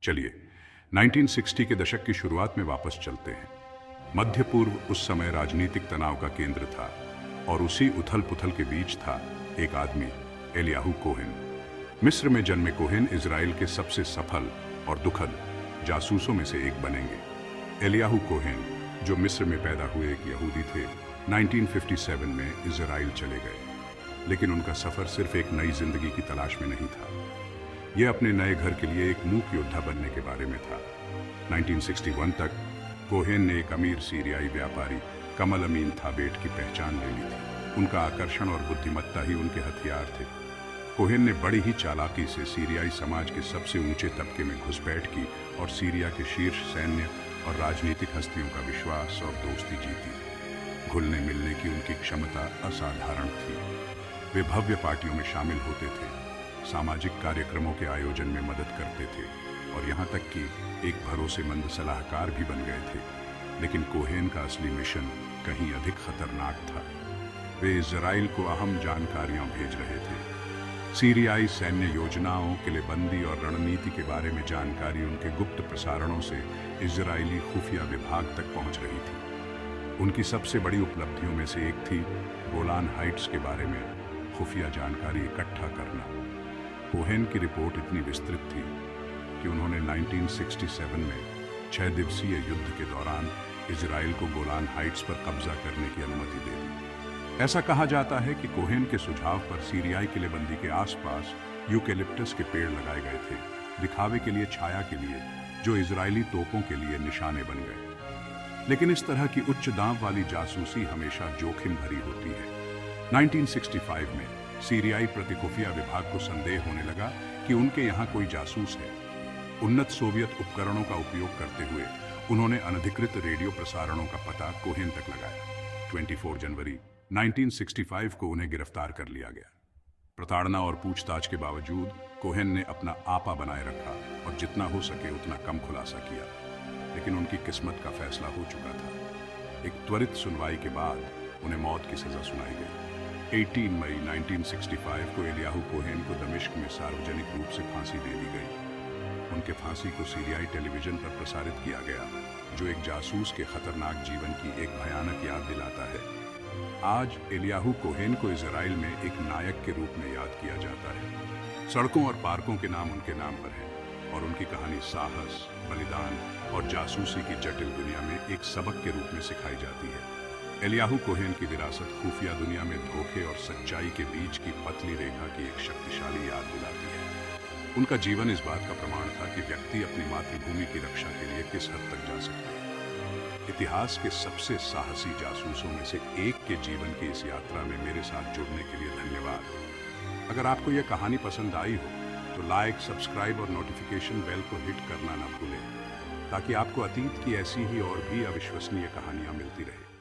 चलिए 1960 के दशक की शुरुआत में वापस चलते हैं। मध्य पूर्व उस समय राजनीतिक तनाव का केंद्र था और उसी उथल पुथल के बीच था एक आदमी, एलियाहू कोहेन। मिस्र में जन्मे कोहेन इजराइल के सबसे सफल और दुखद जासूसों में से एक बनेंगे। एलियाहू कोहेन, जो मिस्र में पैदा हुए एक यहूदी थे, 1957 में इजराइल चले गए। लेकिन उनका सफर सिर्फ एक नई जिंदगी की तलाश में नहीं था। यह अपने नए घर के लिए एक मूक योद्धा बनने के बारे में था। 1961 तक कोहेन ने एक अमीर सीरियाई व्यापारी कमल अमीन थाबेट की पहचान ले ली थी। उनका आकर्षण और बुद्धिमत्ता ही उनके हथियार थे। कोहेन ने बड़ी ही चालाकी से सीरियाई समाज के सबसे ऊंचे तबके में घुसपैठ की और सीरिया के शीर्ष सैन्य और राजनीतिक हस्तियों का विश्वास और दोस्ती जीती। घुलने मिलने की उनकी क्षमता असाधारण थी। वे भव्य पार्टियों में शामिल होते थे, सामाजिक कार्यक्रमों के आयोजन में मदद करते थे और यहाँ तक कि एक भरोसेमंद सलाहकार भी बन गए थे। लेकिन कोहेन का असली मिशन कहीं अधिक खतरनाक था। वे इजराइल को अहम जानकारियां भेज रहे थे। सीरियाई सैन्य योजनाओं, किलेबंदी और रणनीति के बारे में जानकारी उनके गुप्त प्रसारणों से इजरायली खुफिया विभाग तक पहुंच रही थी। उनकी सबसे बड़ी उपलब्धियों में से एक थी गोलान हाइट्स के बारे में खुफिया जानकारी इकट्ठा करना। कोहेन की रिपोर्ट इतनी विस्तृत थी कि उन्होंने 1967 में 6 दिवसीय युद्ध के दौरान इजराइल को गोलान हाइट्स पर कब्जा करने की अनुमति दे दी। ऐसा कहा जाता है कि कोहेन के सुझाव पर सीरियाई किलेबंदी के आसपास यूकेलिप्टस के पेड़ लगाए गए थे, दिखावे के लिए, छाया के लिए, जो इजरायली तोपों के लिए निशाने बन गए। लेकिन इस तरह की उच्च दांव वाली जासूसी हमेशा जोखिम भरी होती है। 1965 में सीरियाई प्रतिखुफिया विभाग को संदेह होने लगा कि उनके यहाँ कोई जासूस है। उन्नत सोवियत उपकरणों का उपयोग करते हुए उन्होंने अनधिकृत रेडियो प्रसारणों का पता कोहेन तक लगाया। 24 जनवरी 1965 को उन्हें गिरफ्तार कर लिया गया। प्रताड़ना और पूछताछ के बावजूद कोहेन ने अपना आपा बनाए रखा और जितना हो सके उतना कम खुलासा किया। लेकिन उनकी किस्मत का फैसला हो चुका था। एक त्वरित सुनवाई के बाद उन्हें मौत की सजा सुनाई गई। 18 मई 1965 को एलियाहू कोहेन को दमिश्क में सार्वजनिक रूप से फांसी दे दी गई। उनके फांसी को सीरियाई टेलीविजन पर प्रसारित किया गया, जो एक जासूस के खतरनाक जीवन की एक भयानक याद दिलाता है। आज एलियाहू कोहेन को इजराइल में एक नायक के रूप में याद किया जाता है। सड़कों और पार्कों के नाम उनके नाम पर हैं और उनकी कहानी साहस, बलिदान और जासूसी की जटिल दुनिया में एक सबक के रूप में सिखाई जाती है। एलियाहू कोहेन की विरासत खुफिया दुनिया में धोखे और सच्चाई के बीच की पतली रेखा की एक शक्तिशाली याद दिलाती है। उनका जीवन इस बात का प्रमाण था कि व्यक्ति अपनी मातृभूमि की रक्षा के लिए किस हद तक जा सकते हैं। इतिहास के सबसे साहसी जासूसों में से एक के जीवन की इस यात्रा में मेरे साथ जुड़ने के लिए धन्यवाद। अगर आपको यह कहानी पसंद आई हो तो लाइक, सब्सक्राइब और नोटिफिकेशन बेल को हिट करना न भूलें, ताकि आपको अतीत की ऐसी ही और भी अविश्वसनीय कहानियां मिलती रहे।